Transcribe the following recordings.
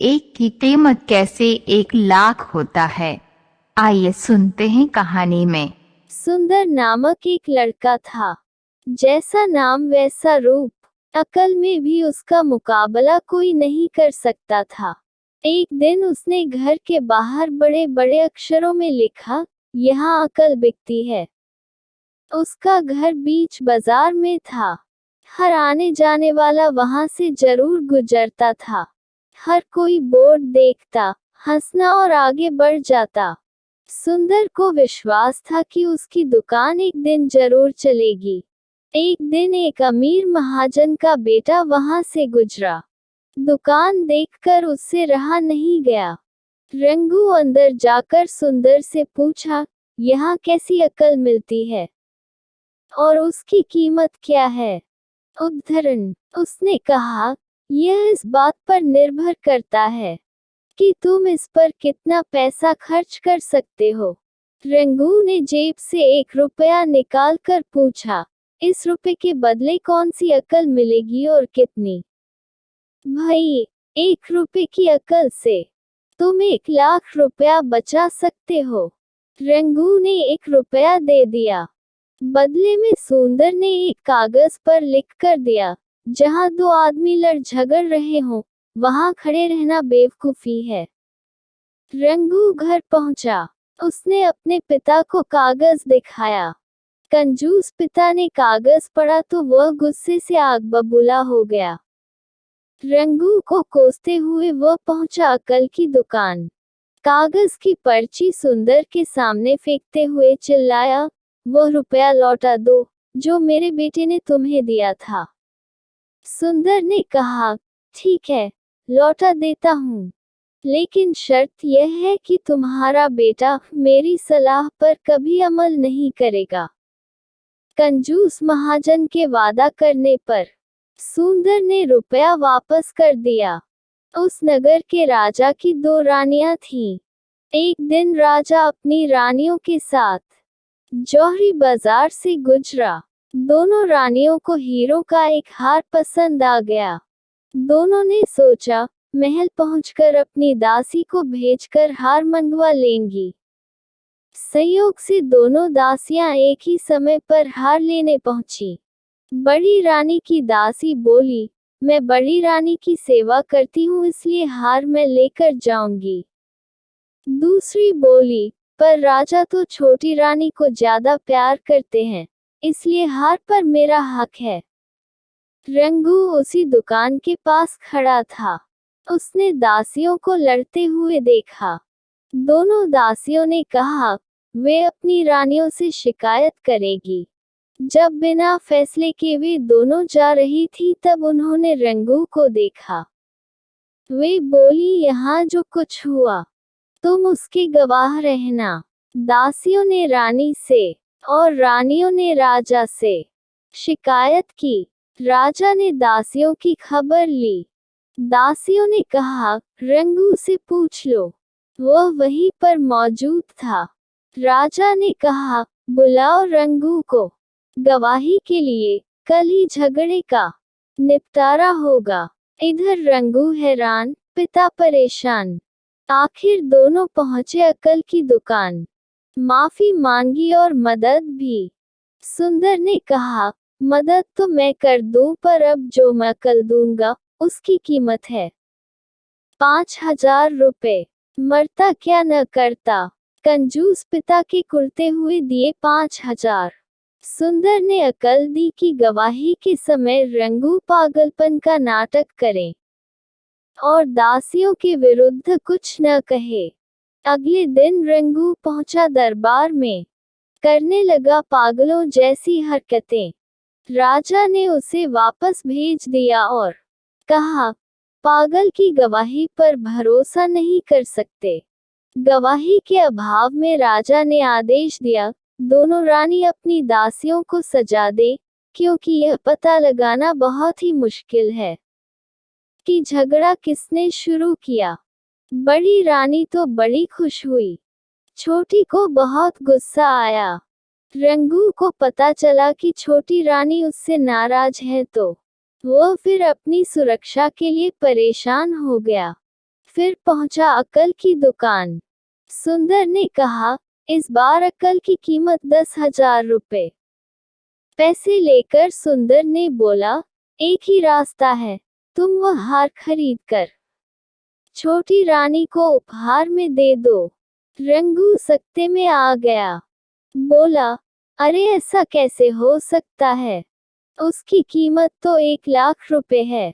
एक की कीमत कैसे 1 लाख होता है। आइए सुनते हैं कहानी में। सुंदर नामक एक लड़का था। जैसा नाम वैसा रूप, अकल में भी उसका मुकाबला कोई नहीं कर सकता था। एक दिन उसने घर के बाहर बड़े बड़े अक्षरों में लिखा, यहाँ अकल बिकती है। उसका घर बीच बाजार में था। हर आने जाने वाला वहां से जरूर गुजरता था। हर कोई बोर्ड देखता, हंसना और आगे बढ़ जाता। सुंदर को विश्वास था कि उसकी दुकान एक दिन जरूर चलेगी। एक दिन एक अमीर महाजन का बेटा वहां से गुजरा। दुकान देखकर उससे रहा नहीं गया। रंगू अंदर जाकर सुंदर से पूछा, यहाँ कैसी अकल मिलती है और उसकी कीमत क्या है? उद्धरण, उसने कहा, यह इस बात पर निर्भर करता है कि तुम इस पर कितना पैसा खर्च कर सकते हो। रंगू ने जेब से 1 रुपया निकालकर पूछा, इस रुपए के बदले कौन सी अकल मिलेगी और कितनी? भाई, 1 रुपए की अकल से तुम 1 लाख रुपया बचा सकते हो। रंगू ने 1 रुपया दे दिया। बदले में सुंदर ने एक कागज पर लिख कर दिया, जहां 2 आदमी लड़ झगड़ रहे हों, वहां खड़े रहना बेवकूफी है। रंगू घर पहुंचा। उसने अपने पिता को कागज दिखाया। कंजूस पिता ने कागज पढ़ा तो वह गुस्से से आग बबूला हो गया। रंगू को कोसते हुए वह पहुंचा अकल की दुकान। कागज की पर्ची सुंदर के सामने फेंकते हुए चिल्लाया, वह रुपया लौटा दो जो मेरे बेटे ने तुम्हें दिया था। सुंदर ने कहा, ठीक है, लौटा देता हूँ, लेकिन शर्त यह है कि तुम्हारा बेटा मेरी सलाह पर कभी अमल नहीं करेगा। कंजूस महाजन के वादा करने पर सुंदर ने रुपया वापस कर दिया। उस नगर के राजा की 2 रानियां थीं। एक दिन राजा अपनी रानियों के साथ जौहरी बाजार से गुजरा। दोनों रानियों को हीरो का एक हार पसंद आ गया। दोनों ने सोचा, महल पहुंचकर अपनी दासी को भेजकर हार मंगवा लेंगी। संयोग से दोनों दासियां एक ही समय पर हार लेने पहुंची। बड़ी रानी की दासी बोली, मैं बड़ी रानी की सेवा करती हूँ इसलिए हार मैं लेकर जाऊंगी। दूसरी बोली, पर राजा तो छोटी रानी को ज्यादा प्यार करते हैं, इसलिए हार पर मेरा हक है। रंगू उसी दुकान के पास खड़ा था। उसने दासियों को लड़ते हुए देखा। दोनों दासियों ने कहा, वे अपनी रानियों से शिकायत करेगी। जब बिना फैसले के वे दोनों जा रही थी तब उन्होंने रंगू को देखा। वे बोली, यहाँ जो कुछ हुआ तुम उसके गवाह रहना। दासियों ने रानी से और रानियों ने राजा से शिकायत की। राजा ने दासियों की खबर ली। दासियों ने कहा, रंगू से पूछ लो, वह वहीं पर मौजूद था। राजा ने कहा, बुलाओ रंगू को गवाही के लिए, कल ही झगड़े का निपटारा होगा। इधर रंगू हैरान, पिता परेशान। आखिर दोनों पहुंचे अकल की दुकान। माफी मांगी और मदद भी। सुंदर ने कहा, मदद तो मैं कर दूं पर अब जो मैं कल दूंगा उसकी कीमत है 5,000 रुपए। मरता क्या न करता। कंजूस पिता के कुर्ते हुए दिए 5,000। सुंदर ने अकल दी कि गवाही के समय रंगू पागलपन का नाटक करे और दासियों के विरुद्ध कुछ न कहे। अगले दिन रंगू पहुंचा दरबार में। करने लगा पागलों जैसी हरकतें। राजा ने उसे वापस भेज दिया और कहा, पागल की गवाही पर भरोसा नहीं कर सकते। गवाही के अभाव में राजा ने आदेश दिया, दोनों रानी अपनी दासियों को सजा दे, क्योंकि यह पता लगाना बहुत ही मुश्किल है कि झगड़ा किसने शुरू किया। बड़ी रानी तो बड़ी खुश हुई, छोटी को बहुत गुस्सा आया। रंगू को पता चला कि छोटी रानी उससे नाराज है तो वह फिर अपनी सुरक्षा के लिए परेशान हो गया। फिर पहुंचा अकल की दुकान। सुंदर ने कहा, इस बार अकल की कीमत 10,000 रुपए। पैसे लेकर सुंदर ने बोला, एक ही रास्ता है, तुम वह हार खरीद कर छोटी रानी को उपहार में दे दो। रंगू सकते में आ गया। बोला, अरे ऐसा कैसे हो सकता है, उसकी कीमत तो 1,00,000 रुपए है।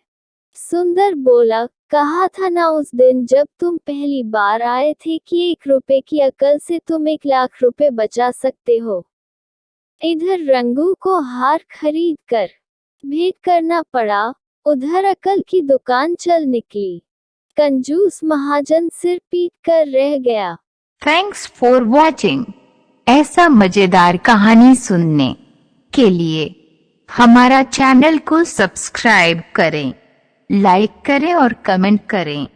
सुंदर बोला, कहा था ना उस दिन जब तुम पहली बार आए थे कि 1 रुपए की अकल से तुम 1,00,000 रुपए बचा सकते हो। इधर रंगू को हार खरीद कर भेंट करना पड़ा, उधर अकल की दुकान चल निकली। कंजूस महाजन सिर पीट कर रह गया। Thanks for watching. ऐसा मजेदार कहानी सुनने के लिए हमारा चैनल को सब्सक्राइब करें, लाइक करें और कमेंट करें।